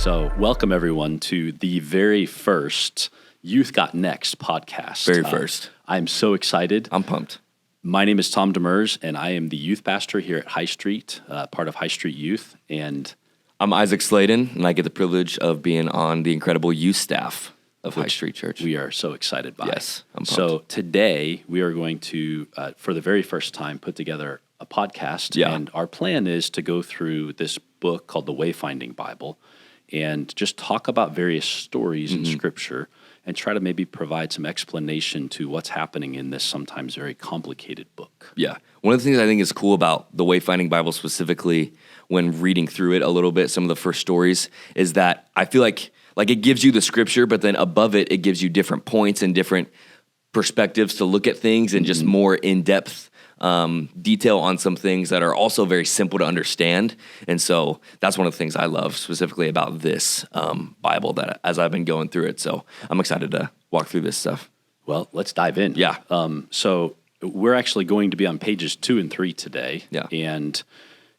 So welcome everyone to the very first Youth Got Next podcast. Very first. I'm so excited. I'm pumped. My name is Tom Demers, and I am the youth pastor here at High Street, part of High Street Youth. And I'm Isaac Sladen, and I get the privilege of being on the incredible youth staff of High Street Church. We are so excited by. Yes, I'm pumped. So today we are going to, for the very first time, put together a podcast. Yeah. And our plan is to go through this book called the Wayfinding Bible and just talk about various stories in Scripture and try to maybe provide some explanation to what's happening in this sometimes very complicated book. Yeah. One of the things I think is cool about the Wayfinding Bible specifically when reading through it a little bit, some of the first stories, is that I feel like it gives you the Scripture, but then above it, it gives you different points and different perspectives to look at things and just more in-depth detail on some things that are also very simple to understand. And so that's one of the things I love specifically about this Bible that as I've been going through it. So I'm excited to walk through this stuff. Well, let's dive in. Yeah. So we're actually going to be on pages 2 and 3 today. Yeah. And,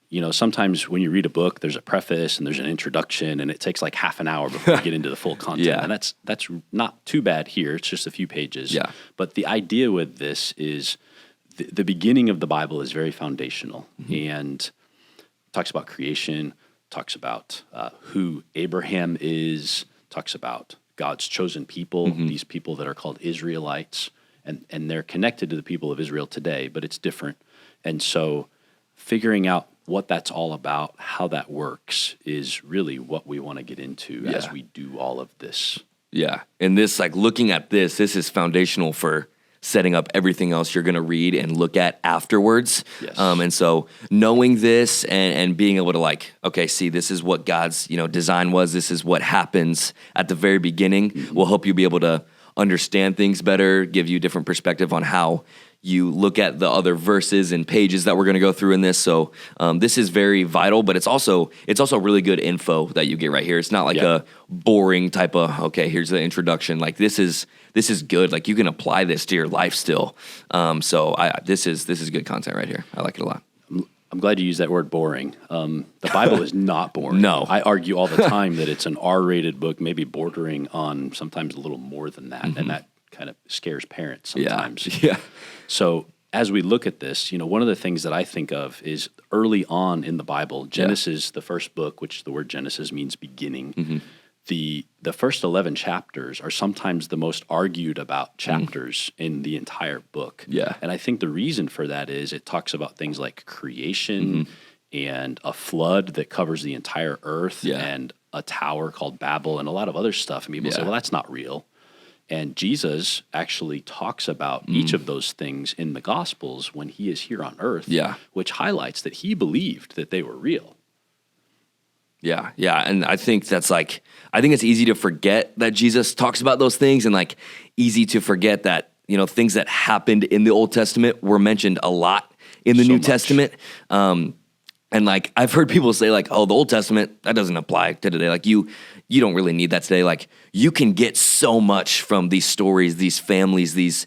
you know, sometimes when you read a book, there's a preface and there's an introduction, and it takes like half an hour before you get into the full content. Yeah. And that's not too bad here. It's just a few pages. Yeah. But the idea with this is the beginning of the Bible is very foundational and talks about creation, talks about who Abraham is, talks about God's chosen people, these people that are called Israelites, and they're connected to the people of Israel today, but it's different. And so figuring out what that's all about, how that works, is really what we want to get into as we do all of this. Yeah. And this, like looking at this is foundational for setting up everything else you're going to read and look at afterwards. Yes. And so knowing this and being able to okay, see, this is what God's, design was. This is what happens at the very beginning will help you be able to understand things better, give you a different perspective on how you look at the other verses and pages that we're going to go through in this. So this is very vital, but it's also really good info that you get right here. It's not like a boring type of, okay, here's the introduction. Like this is good. Like you can apply this to your life still. So this is good content right here. I like it a lot. I'm glad you used that word boring. The Bible is not boring. No. I argue all the time that it's an R-rated book, maybe bordering on sometimes a little more than that, and that kind of scares parents sometimes. Yeah. So as we look at this, one of the things that I think of is early on in the Bible, Genesis, the first book, which the word Genesis means beginning, the first 11 chapters are sometimes the most argued about chapters in the entire book. Yeah. And I think the reason for that is it talks about things like creation and a flood that covers the entire earth and a tower called Babel and a lot of other stuff. And people say, well, that's not real. And Jesus actually talks about each of those things in the Gospels when he is here on earth, which highlights that he believed that they were real. Yeah, and I think I think it's easy to forget that Jesus talks about those things, and easy to forget that, things that happened in the Old Testament were mentioned a lot in the New Testament. And I've heard people say oh, the Old Testament, that doesn't apply to today. You don't really need that today. You can get so much from these stories, these families, these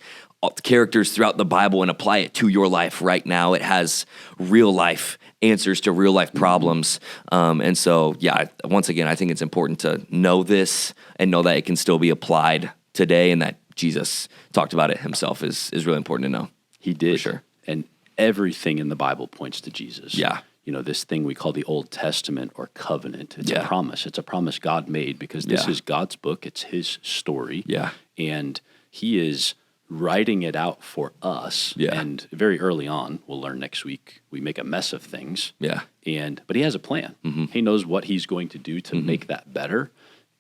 characters throughout the Bible and apply it to your life right now. It has real life answers to real life problems. And so, once again, I think it's important to know this and know that it can still be applied today, and that Jesus talked about it himself is really important to know. He did. For sure. And everything in the Bible points to Jesus. Yeah. This thing we call the Old Testament or covenant. It's a promise. It's a promise God made because this is God's book. It's his story. Yeah. And he is writing it out for us. Yeah. And very early on, we'll learn next week, we make a mess of things. Yeah. But he has a plan. He knows what he's going to do to make that better.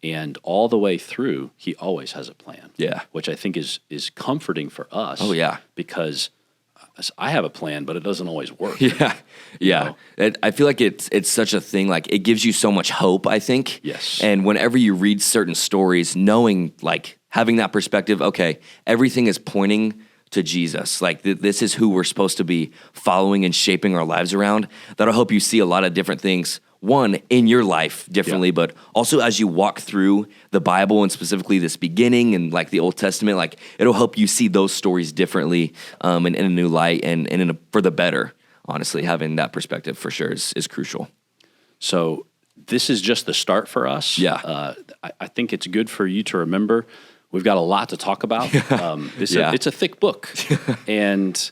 And all the way through, he always has a plan. Yeah. Which I think is comforting for us. Oh, yeah. Because I have a plan, but it doesn't always work. Yeah. I feel like it's such a thing. It gives you so much hope, I think. Yes. And whenever you read certain stories, knowing, having that perspective, okay, everything is pointing to Jesus. This is who we're supposed to be following and shaping our lives around. That'll help you see a lot of different things, one, in your life differently, but also as you walk through the Bible and specifically this beginning and the Old Testament, it'll help you see those stories differently and in a new light and for the better. Honestly, having that perspective for sure is crucial. So this is just the start for us. Yeah. I think it's good for you to remember we've got a lot to talk about. It's a thick book, and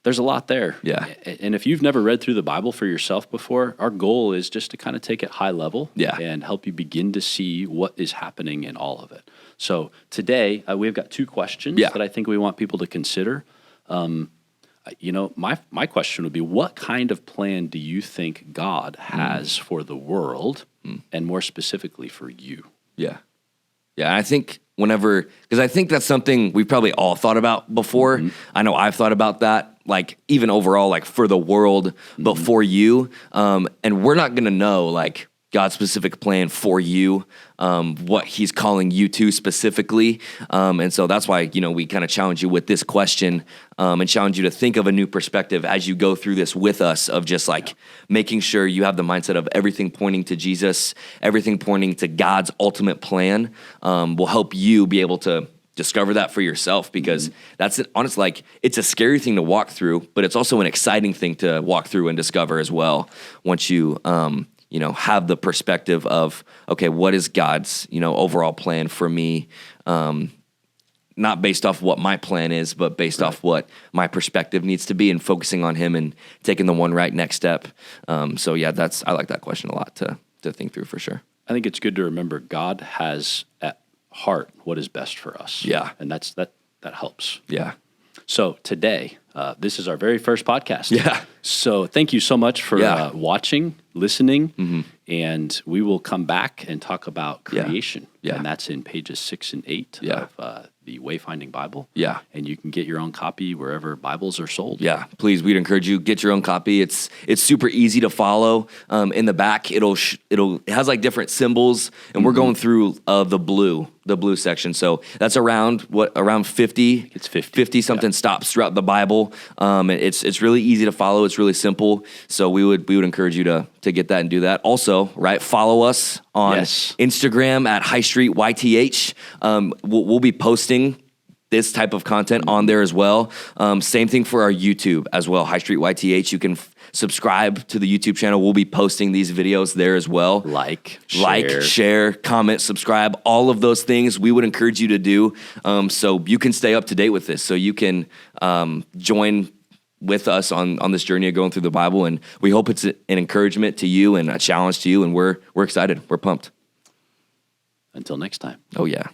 there's a lot there. Yeah. And if you've never read through the Bible for yourself before, our goal is just to kind of take it high level and help you begin to see what is happening in all of it. So today, we've got 2 questions that I think we want people to consider. My question would be, what kind of plan do you think God has for the world, and more specifically for you? Yeah. Yeah, I think because I think that's something we've probably all thought about before. I know I've thought about that, like even overall, like for the world, but for you. And we're not going to know like God's specific plan for you, what he's calling you to specifically. And so that's why, we kind of challenge you with this question and challenge you to think of a new perspective as you go through this with us, of just like making sure you have the mindset of everything pointing to Jesus, everything pointing to God's ultimate plan will help you be able to discover that for yourself, because that's honestly, like, it's a scary thing to walk through, but it's also an exciting thing to walk through and discover as well once you have the perspective of, okay, what is God's, overall plan for me? Not based off what my plan is, but based off what my perspective needs to be, and focusing on him and taking the one right next step. I like that question a lot to think through, for sure. I think it's good to remember God has at heart what is best for us. Yeah. And that helps. Yeah. So today, this is our very first podcast. Yeah. So thank you so much for watching, listening, and we will come back and talk about creation. Yeah. And that's in pages 6 and 8 of the Wayfinding Bible. Yeah. And you can get your own copy wherever Bibles are sold. Yeah, please, we'd encourage you, get your own copy. It's super easy to follow. In the back, it has like different symbols, and we're going through the blue section. So that's around 50. It's 50. 50 something stops throughout the Bible. It's really easy to follow. It's really simple. So we would encourage you to get that and do that. Also, right, follow us on Instagram at High Street YTH. We'll be posting this type of content on there as well. Same thing for our YouTube as well, High Street YTH. You can subscribe to the YouTube channel. We'll be posting these videos there as well. Like, share, comment, subscribe, all of those things we would encourage you to do, so you can stay up to date with this, so you can join with us on this journey of going through the Bible. And we hope it's an encouragement to you and a challenge to you, and we're excited. We're pumped. Until next time. Oh, yeah.